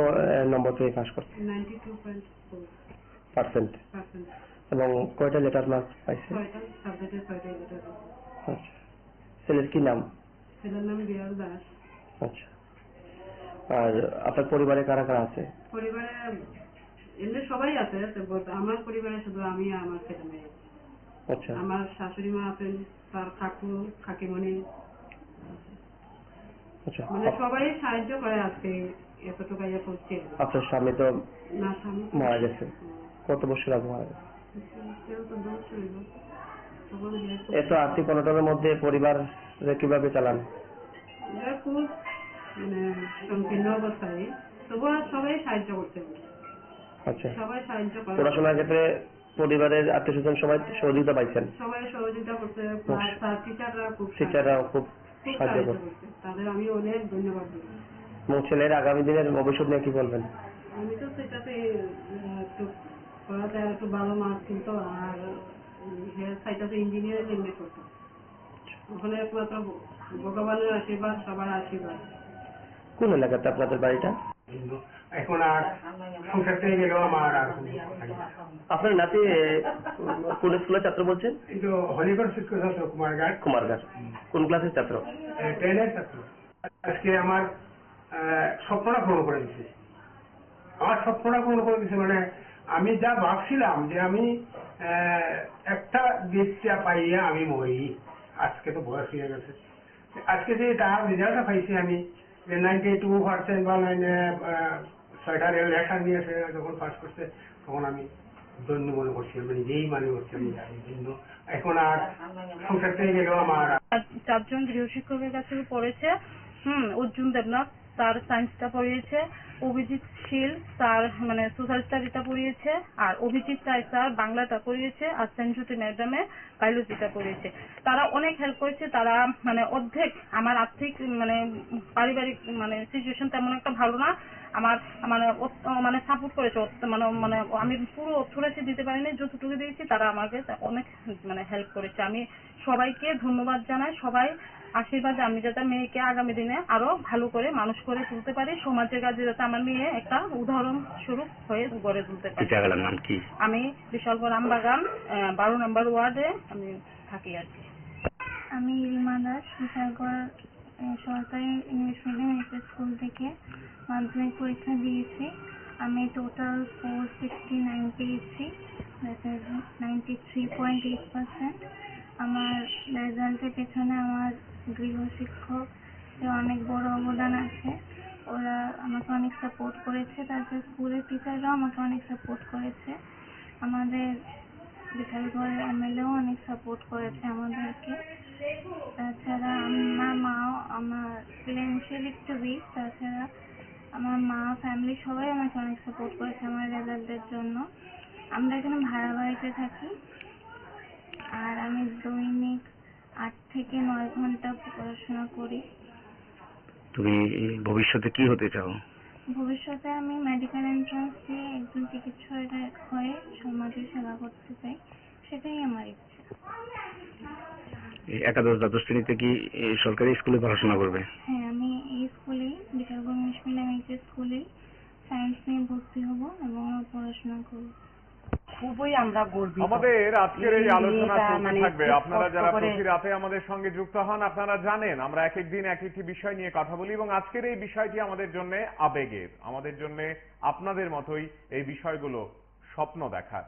নম্বর থেকে পাস করছে? 92% এবং কয়টা লেটার মার্কস পাইছে? 6টা সাবজেক্টে 6টা লেটার। আচ্ছা, ছেলের কি নাম? ছেলের নাম বিরাজ দাস। আচ্ছা, আর আপনার পরিবারে কারা কারা আছে? পরিবারে এমনি সবাই আছে, আমার পরিবারে শুধু আমি আর আমার ছেলে মেয়ে। আচ্ছা, আমার শাশুড়ি মা আছেন, তার কাকু কাকিমণি, আচ্ছা, মানে সবাই সাহায্য করে আজকে এতটুকু ইয়ে করছে। আপনার স্বামী তো না, স্বামী মারা গেছে, কত বছর আগে মারা গেছে? এত আর্থিক অনটনের মধ্যে পরিবার কিভাবে চালান? খুব মানে সংকীর্ণ অবস্থায়, তবুও সবাই সাহায্য করছে। আচ্ছা, সবাই সাহায্য করে। পড়াশোনার ক্ষেত্রে পরিবারের আত্মীয় স্বজন সবাই সহযোগিতা পাইছেন? সবাই সহযোগিতা করছে, টিচাররাও খুব খুব সাহায্য সাহায্য করছে। করছে তাদের আমি অনেক ধন্যবাদ দিই। এবং ছেলের আগামী দিনের ভবিষ্যৎ নিয়ে কি বলবেন? আমি তো সেটাতে একটু পড়াতে আর একটু ভালো মার্ক কিন্তু আর সাইটাতে ইঞ্জিনিয়ারিং এমনি করতো। ওখানে একমাত্র ভগবানের আশীর্বাদ, সবার আশীর্বাদ। কোন এলাকাতে আপনাদের বাড়িটা? এখন আর সংসার থেকে গেলেও আমার আর কোনো নাই। আপনার নাতি কোন স্কুলের ছাত্র বলছেন? কিন্তু হলিগড় শিক্ষক ছাত্র কুমারঘাট। কুমারঘাট। কোন ক্লাসের ছাত্র? 10 ছাত্র। আজকে আমার স্বপ্নটা পূরণ করে দিছে। আমার স্বপ্নটা পূরণ করে দিছে মানে আমি যা ভাবছিলাম যে আমি একটা দিকটা পাইয়া আমি মরি, আজকে তো বয়স হয়ে গেছে। আজকে যে তার রেজাল্টটা পাইছি আমি, যে 92% বা 6টা লেটার নিয়েছে যখন পাস করছে, তখন আমি ধন্য মনে করছি, আমি নিজেই মনে করছি আমি ধন্য। এখন আর সংসার থেকে গেলেও আমার 4জন গৃহশিক্ষকের কাছে পড়েছে। অর্জুন দেবনাথ স্যার সায়েন্সটা পড়িয়েছে, অভিজিৎ শীল স্যার মানে সোশ্যাল স্টাডিটা পড়িয়েছে, আর অভিজিৎ রায় স্যার বাংলাটা পড়িয়েছে, আর সেনজ্যোতি ম্যাডামে বায়োলজিটা পড়িয়েছে। তারা অনেক হেল্প করেছে। তারা মানে অর্ধেক আমার আর্থিক মানে পারিবারিক মানে সিচুয়েশন তেমন একটা ভালো না, আমার মানে সাপোর্ট করেছে। মানে আমি পুরো অর্থরাশি দিতে পারিনি, যতটুকু দিয়েছি তারা আমাকে অনেক মানে হেল্প করেছে। আমি সবাইকে ধন্যবাদ জানাই। সবাই আশীর্বাদ, আমি যাতে মেয়েকে আগামী দিনে আরো ভালো করে মানুষ করে তুলতে পারি, সমাজের কাজে যাতে আমার মেয়ে একটা উদাহরণ স্বরূপ হয়ে গড়ে তুলতে পারি। জায়গাটার নাম কি? আমি বিশালগড় আমবাগান 12 নম্বর ওয়ার্ডে আমি থাকি আর কি। আমি রিমা দাস, বিশালগড় সরকারি ইংলিশ মিডিয়াম এইচএস স্কুল থেকে মাধ্যমিক পরীক্ষা দিয়েছি। আমি টোটাল 469 পেয়েছি, 93.8%। আমার রেজাল্টের পেছনে আমার গৃহশিক্ষক অনেক বড় অবদান আছে। ওরা আমাকে অনেক সাপোর্ট করেছে, তারপর স্কুলের টিচাররাও আমাকে অনেক সাপোর্ট করেছে। আমাদের বিশালগড়ের এমএলএও অনেক সাপোর্ট করেছে আমাদেরকে। তাছাড়া আমার মাও আমার ফিনান্সিয়ালি একটু উইক, তাছাড়া আমার মা ফ্যামিলি সবাই আমাকে অনেক সাপোর্ট করেছে আমার রেজাল্টের জন্য। আমরা এখানে ভাড়া বাড়িতে থাকি, আর আমি দৈনিক 8 থেকে 9 ঘন্টা পড়াশোনা করি। তুমি ভবিষ্যতে কি হতে চাও? ভবিষ্যতে আমি মেডিকেল এন্ট্রান্স দিয়ে একজন চিকিৎসক হয়ে সমাজের সেবা করতে চাই, সেটাই আমার ইচ্ছা। একাদশ দ্বাদশ শ্রেণীতে কি সরকারি স্কুলে পড়াশোনা করবে? হ্যাঁ, আমি এই স্কুলেই বিশালগড় ইংলিশ মিডিয়াম এইচএস স্কুলেই সায়েন্স নিয়ে ভর্তি হব এবং পড়াশোনা করব। খুবই আমরা গর্বিত। আমাদের আজকের এই আলোচনা চলতে মানে থাকবে। আপনারা যারা কষ্ট করে প্রতি রাতে আমাদের সঙ্গে যুক্ত হন, আপনারা জানেন আমরা এক এক দিন এক একটি বিষয় নিয়ে কথা বলি, এবং আজকের এই বিষয়টি আমাদের জন্য আবেগের, আমাদের জন্য আপনাদের মতোই এই বিষয়গুলো স্বপ্ন দেখার।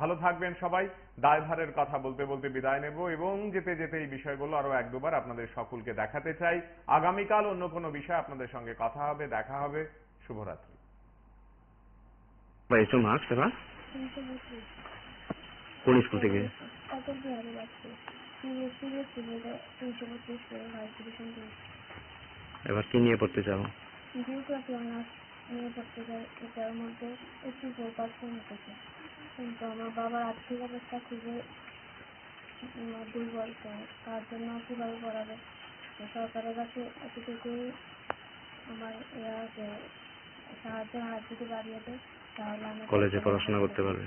ভালো থাকবেন সবাই। দায়ভারের কথা বলতে বলতে বিদায় নেব, এবং যেতে যেতে এই বিষয়গুলো আরো এক দুবার আপনাদের সকলকে দেখাতে চাই। আগামীকাল অন্য কোনো বিষয় আপনাদের সঙ্গে কথা হবে, দেখা হবে। শুভরাত্রি। কোন স্কুল থেকে? এবার কি নিয়ে পড়তে চাও? জিওগ্রাফি অনার্স নিয়ে পড়তে চাই। এটার মধ্যে 84% উঠেছে, কিন্তু আমার বাবার আর্থিক অবস্থা খুবই দুর্বল, তো তার জন্য কিভাবে পড়াবে, সরকারের কাছে এতটুকুই আমার যে সাহায্যের হাত যদি বাড়িয়ে দেয় তাহলে আমি কলেজে পড়াশোনা করতে পারবে।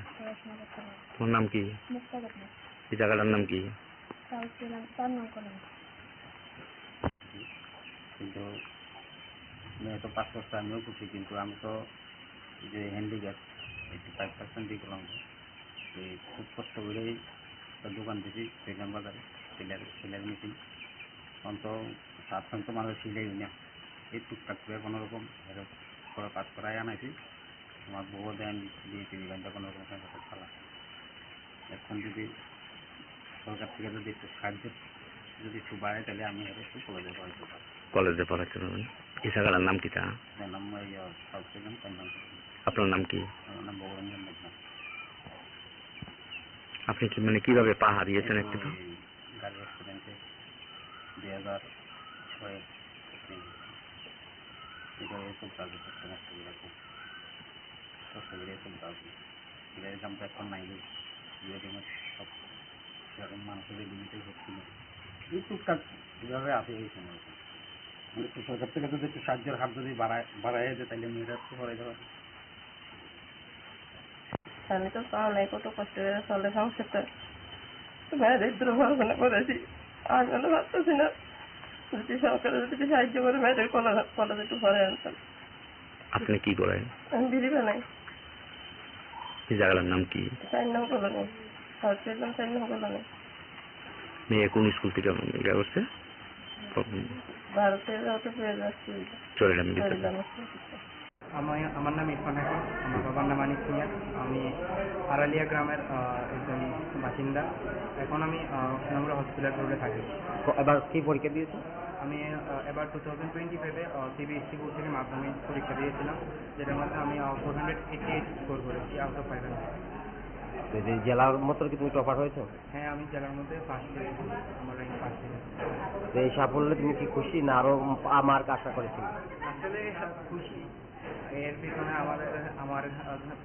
তোমার নাম কি? মুক্তা দেবনাথ। এই জায়গাটার নাম কি? তার নাম করেন। কিন্তু মেয়ে তো পাস করছে, আমিও খুশি, কিন্তু আমি তো যে হ্যান্ডিক্যাপ 85% বিকলাঙ্গ, এই খুব কষ্ট করেই একটা দোকান দিয়েছি বেগম বাজারে, সেলাই মেশিন। অন্ত 7 মানুষ সিলাই না, এই টুকটাক করে কোনো রকম করে পাস করাই আনাইছি। আমার বউ দেন দিয়ে 3 ঘন্টা কোনো রকম চালা। এখন যদি সরকার থেকে যদি একটু সাহায্য যদি একটু বাড়ে, তাহলে আমি একটু কলেজে পড়াইতে পারবো। কলেজে পড়াতে পারবেন। এই জায়গাটার নাম কি? তা নাম আপনার নাম কি? আমার নাম ভগবান মেঘনাথ। আপনি কি মানে কিভাবে পা হারিয়েছেন? একটু তো গাড়ি অ্যাক্সিডেন্টে 2006 এসব কাজে করতে নষ্ট করে রাখবো, কষ্ট করে এসব কাজ গাড়ির দামটা এখন নাই, সব সেরকম মানুষের লিমিটেড হচ্ছিল। এই টুকটাক এভাবে আছে এই সময় মানে সরকার থেকে যদি একটু সাহায্যের হাত যদি বাড়ায় দেয় তাহলে মেয়েরা একটু পড়াইতে পারে। আমি তো পাও নাই, কত কষ্ট করে চলে সংসারটা, দারিদ্র পড়াশোনা করেছি, আমি মনে ভাবতেছি না যদি সরকার যদি সাহায্য করে মেয়েদের কলেজ একটু পরে আনতাম। আপনি কি করেন? আমি বিড়ি বানাই। এই জায়গাটার নাম কি? 4 নং কলোনি, সাউথ বেলগাম 4 নং কলোনি। মেয়ে কোন স্কুল থেকে ইয়া করছে? ভারতের যত পেয়ে যাচ্ছি চলে আমি আমার নাম ইরফান হাকিম, আমার বাবার নাম আনিস মিয়া। আমি আড়ালিয়া গ্রামের একজন বাসিন্দা। এখন আমি সুনামুড়া হসপিটাল রোডে থাকি। এবার কি পরীক্ষা দিয়েছো? আমি এবার 2025-এ সিবিএসসি বোর্ড থেকে মাধ্যমিক পরীক্ষা দিয়েছিলাম, যেটার মধ্যে আমি 488 স্কোর করেছি আউট অফ 500। জেলার মতো কি তুমি টপার হয়েছো? হ্যাঁ, আমি জেলার মধ্যে ফার্স্ট হয়েছি, আমার র্যাঙ্ক ফার্স্ট হয়েছে। এই সাফল্যে তুমি কি খুশি না আরো মার্ক আশা করেছিলে? আসলে খুশি। এর পিছনে আমার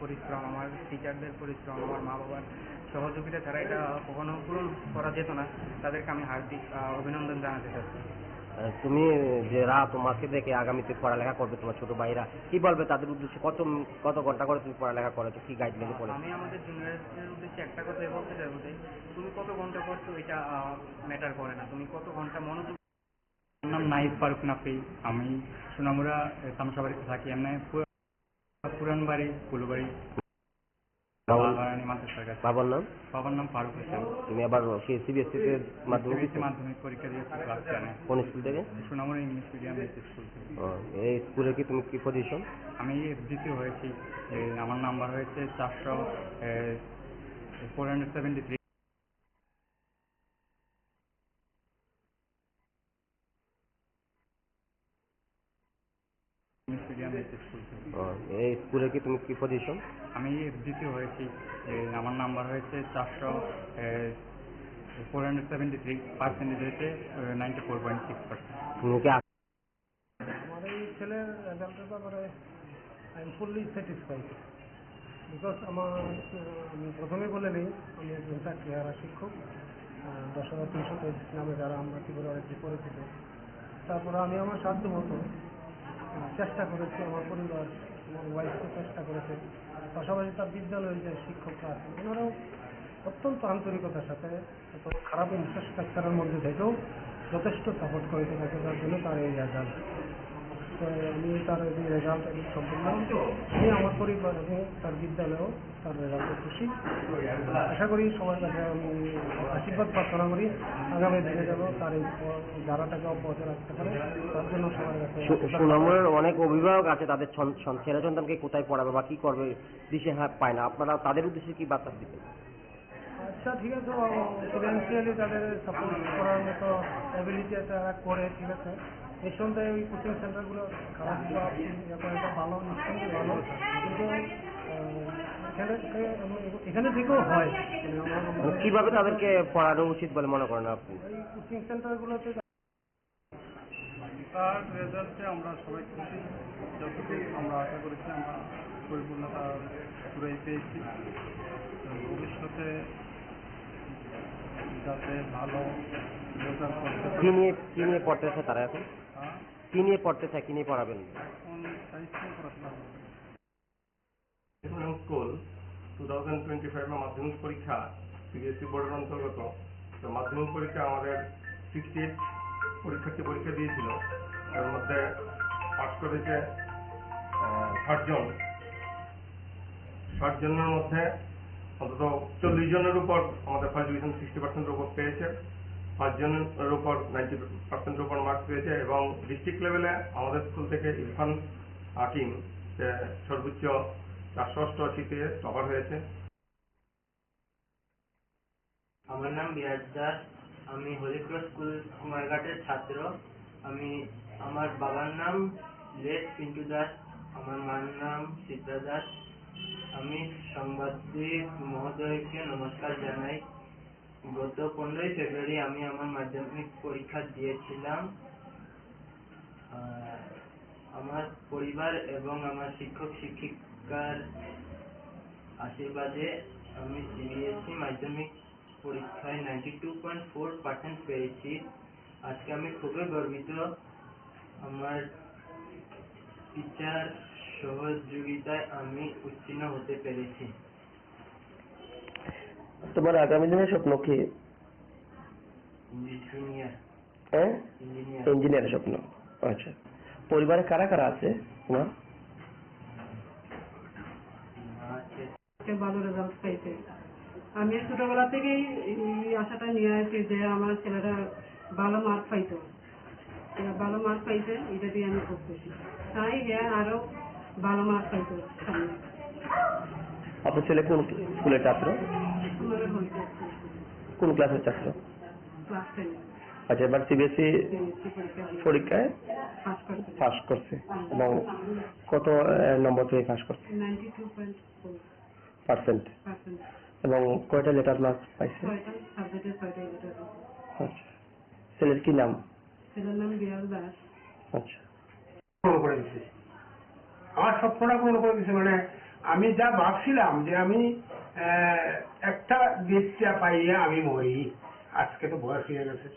পরিশ্রম, আমার টিচারদের পরিশ্রম, আমার মা বাবার সহযোগিতা ছাড়া এটা কখনো পূরণ করা যেত না। তাদেরকে আমি হার্দিক অভিনন্দন জানাতে চাচ্ছি। তুমি যারা তোমাকে দেখে আগামীতে পড়ালেখা করবে, তোমার ছোট ভাইরা কি বলবে তাদের উদ্দেশ্যে? কত ঘন্টা করে তুমি পড়ালেখা করেছো, কি গাইডলাইনে পড়ে? আমি আমাদের জুনিয়রদের উদ্দেশ্যে একটা কথাই বলতে চাইবো যে তুমি কত ঘন্টা করছো এটা ম্যাটার করে না, তুমি কত ঘন্টা মনোযোগ। আমার নাম নাইফ ফারুক নাফি, আমি সুনামুড়া তামসাবাড়িতে থাকি। এমনি পুরান বাড়ি কুলুবাড়ি বাবার নাম? বাবার নাম ফারুক হোসেন। তুমি আবার সিবিএসসি তে মাধ্যমিক পরীক্ষা দিয়েছি ক্লাস 10-এ। কোন স্কুল থেকে? সুনামুড়া ইংলিশ মিডিয়াম স্কুল থেকে। এই স্কুলে কি তুমি কি পজিশন? আমি দ্বিতীয় হয়েছি, আমার নাম্বার হয়েছে 473। এই স্কুলে কি তুমি কি পজিশন? আমি দ্বিতীয় হয়েছি, আমার নাম্বার হয়েছে 473, পার্সেন্টেজ হয়েছে 94.6%। আমার এই ছেলের রেজাল্টের ব্যাপারে I am fully satisfied, because আমি প্রথমে বলে নিই, আমি একজন চাকরিহারা শিক্ষক। 10,323 নামে যারা আমরা ত্রিপুরার একটি পরিচিত। তারপরে আমি আমার সাধ্য মতো চেষ্টা করেছি, আমার পরিবার, আমার ওয়াইফকে চেষ্টা করেছে। পাশাপাশি তার বিদ্যালয়ের যে শিক্ষকরা আছেন ওনারাও অত্যন্ত আন্তরিকতার সাথে, এত খারাপ ইনফ্রাস্ট্রাকচারের মধ্যে থেকেও যথেষ্ট সাপোর্ট করেছে তাকে, তার জন্য তার এই রেজাল্ট। তো আমি তার এই রেজাল্ট সম্পূর্ণ আমি আমার পরিবার এবং তার বিদ্যালয়েও তার রেজাল্টে খুশি। আশা করি সবার কাছে আমি আশীর্বাদ প্রার্থনা করি আগামী দিনে যেন তার এই ধারাটাকে অব্যাহত রাখতে পারে, তার জন্য সবার কাছে। সুনামের অনেক অভিভাবক আছে, তাদের ছেলে সন্তানকে কোথায় পড়াবে বা কি করবে দিশে পায় না, আপনারা তাদের উদ্দেশ্যে কি বার্তা দিবেন? আচ্ছা, ঠিক আছে, ফিনান্সিয়ালি তাদের সাপোর্ট করার মতো অ্যাবিলিটি তারা করে, ঠিক আছে। এই সন্ধ্যায় ওই কোচিং সেন্টারগুলো খারাপ বা এটা ভালো, নিঃসন্দেহে ভালো, কিন্তু এখানে থেকেও হয়। কিভাবে তাদেরকে পড়ানো উচিত বলে মনে করেন আপনি? এই কোচিং সেন্টারগুলোতে তার রেজাল্টে আমরা সবাই খুশি। যতটুকু আমরা আশা করেছি আমরা পরিপূর্ণতা পুরাই পেয়েছি। ভবিষ্যতে যাতে ভালো রেজাল্ট করতে পারে। কি নিয়ে পড়তে চায় তারা এখন? কি নিয়ে পড়তে চায়, কি নিয়ে পড়াবেন? স্কুল 2025 মাধ্যমিক পরীক্ষা সিবিএসসি বোর্ডের অন্তর্গত। তো মাধ্যমিক পরীক্ষা আমাদের 68 পরীক্ষার্থী পরীক্ষা দিয়েছিল, এর মধ্যে পাস করেছে 60 জন। 60 জনের মধ্যে অন্তত 40 জনের উপর আমাদের ফার্স্ট ডিভিশন 60% উপর পেয়েছে, 5 জনের উপর 90% উপর মার্কস পেয়েছে। এবং ডিস্ট্রিক্ট লেভেলে আমাদের স্কুল থেকে ইরফান হাকিম সর্বোচ্চ 488 পেয়ে টপার হয়েছে। আমার নাম বিরাজ দাস, আমি হলিক্রস স্কুল কুমারঘাটের ছাত্র। আমার বাবার নাম লেট পিন্টু দাস, আমার মার নাম চিত্রা দাস। আমি সাংবাদিক মহোদয়কে নমস্কার জানাই। গত 15ই ফেব্রুয়ারি আমি আমার মাধ্যমিক পরীক্ষা দিয়েছিলাম। আমার পরিবার এবং আমার শিক্ষক শিক্ষিকার আশীর্বাদে আমি সিবিএসসি মাধ্যমিক পরীক্ষায় 92.4% পেয়েছি। আজকে আমি খুবই গর্বিত। আমার টিচার সহযোগিতায় আমি উত্তীর্ণ হতে পেরেছি। তোমার আগামী দিনের স্বপ্ন কি? ইঞ্জিনিয়ার। হ্যাঁ, ইঞ্জিনিয়ার। ইঞ্জিনিয়ারের স্বপ্ন। আচ্ছা, পরিবারে কারা কারা আছে তোমার? ভালো রেজাল্ট পাইছে। আমি ছোটবেলা থেকেই এই আশাটা নিয়ে আছি যে আমার ছেলেটা ভালো মার্ক পাইতো। ভালো মার্ক পাইছে, এটা দিয়ে আমি খুব খুশি। তাই হ্যাঁ, আরো ভালো মার্ক পাইতো সামনে। আপনার ছেলে কোন স্কুলের ছাত্র? আমার হয়েছে কোন ক্লাসের ছাত্র? ক্লাস 10 আচ্ছা, এবার সিবিএসই পরীক্ষায় পাস করছে এবং কত নম্বর থেকে পাস করছে? 92.4%। এবং কয়টা লেটার মার্কস পাইছে? 6টা সাবজেক্টে 6টা লেটার। আচ্ছা, ছেলের কি নাম? ছেলের নাম বিয়াল দাস। আচ্ছা, পূরণ করে দিছে। আমার স্বপ্নটা পূরণ করে দিছে, মানে আমি যা ভাবছিলাম যে আমি একটা গেটটা পাইয়ে আমি মরি, আজকে তো বয়স হয়ে গেছে,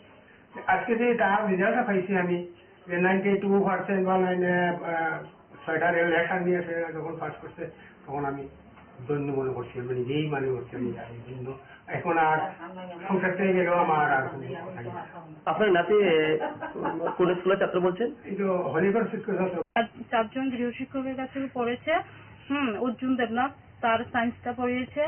আজকে যে তার রেজাল্টটা পাইছি আমি যে 92% বা 6টা লেটার নিয়ে যখন পাস করছে তখন আমি ধন্য মনে করছি, আমি নিজেই মনে করছি আমি জন্য। এখন আর সংসার থেকে গেলেও আমার আর কোনো কথা নেই। আপনার নাতি কোন স্কুলের ছাত্র বলছেন? এই তো হলিগড় শিক্ষক। 4জন গৃহশিক্ষকের কাছে পড়েছে। অর্জুন দেবনাথ তার সায়েন্সটা পড়িয়েছে,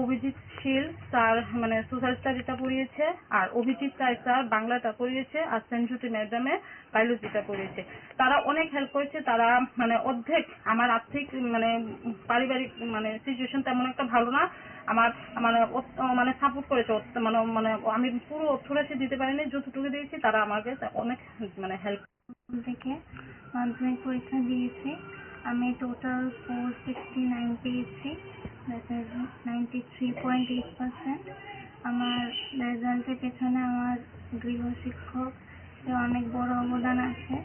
অভিজিৎ শীল তার মানে সোশ্যাল স্টাডিটা পড়িয়েছে, আর অভিজিৎ রায় স্যার বাংলাটা পড়িয়েছে, আর সেনজুতি ম্যাডামে বায়োলজিটা পড়িয়েছে। তারা অনেক হেল্প করেছে। তারা মানে অর্ধেক আমার আর্থিক মানে পারিবারিক মানে সিচুয়েশন তেমন একটা ভালো না, আমার মানে মানে সাপোর্ট করেছে। মানে মানে আমি পুরো অর্থরাশি দিতে পারিনি, যতটুকু দিয়েছি তারা আমাকে অনেক মানে হেল্প থেকে মাধ্যমিক পরীক্ষা দিয়েছি। আমি টোটাল 469 পেয়েছি, দ্যাট ইজ 93.8%। আমার রেজাল্টের পেছনে আমার গৃহশিক্ষক অনেক বড় অবদান আছে।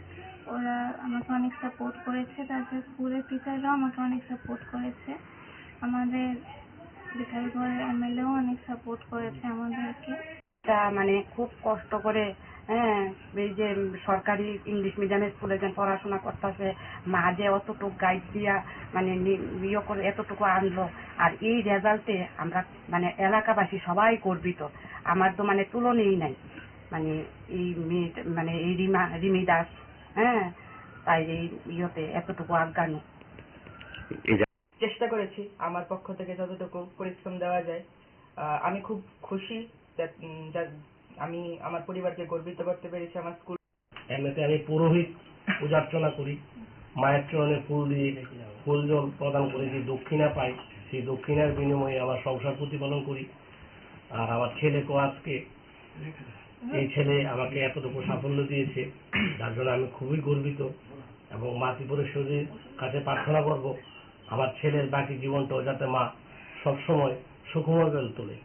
ওরা আমাকে অনেক সাপোর্ট করেছে, তারপর স্কুলের টিচাররাও আমাকে অনেক সাপোর্ট করেছে। আমাদের বিকালগড়ের এমএলএও অনেক সাপোর্ট করেছে আমাদেরকে। মানে খুব কষ্ট করে, হ্যাঁ, এই যে সরকারি ইংলিশ মিডিয়ামের স্কুলে যে পড়াশোনা করতেছে, মা যে অতটুকু গাইড দিয়া মানে ইয়ে করে এতটুকু আনলো, আর এই রেজাল্টে আমরা মানে এলাকাবাসী সবাই গর্বিত। আমার তো মানে তুলনেই নাই, মানে এই মেয়ে মানে এই রিমি দাস, হ্যাঁ, তাই এই ইয়েতে এতটুকু আজ্ঞানু। চেষ্টা করেছি আমার পক্ষ থেকে যতটুকু পরিশ্রম দেওয়া যায়। আমি খুব খুশি আমি আমার পরিবারকে গর্বিত করতে পেরেছি। আমার স্কুল এমনিতে আমি পুরোহিত পূজার্চনা করি, মায়ের চরণে ফুল দিয়ে ফুল জল প্রদান করে যে দক্ষিণা পাই, সেই দক্ষিণার বিনিময়ে আমার সংসার প্রতিপালন করি। আর আমার ছেলেকেও আজকে এই ছেলে আমাকে এতটুকু সাফল্য দিয়েছে, যার জন্য আমি খুবই গর্বিত এবং মা ত্রিপুরেশ্বরীর কাছে প্রার্থনা করব আমার ছেলের বাকি জীবনটাও যাতে মা সবসময় সুখময় করে তোলে।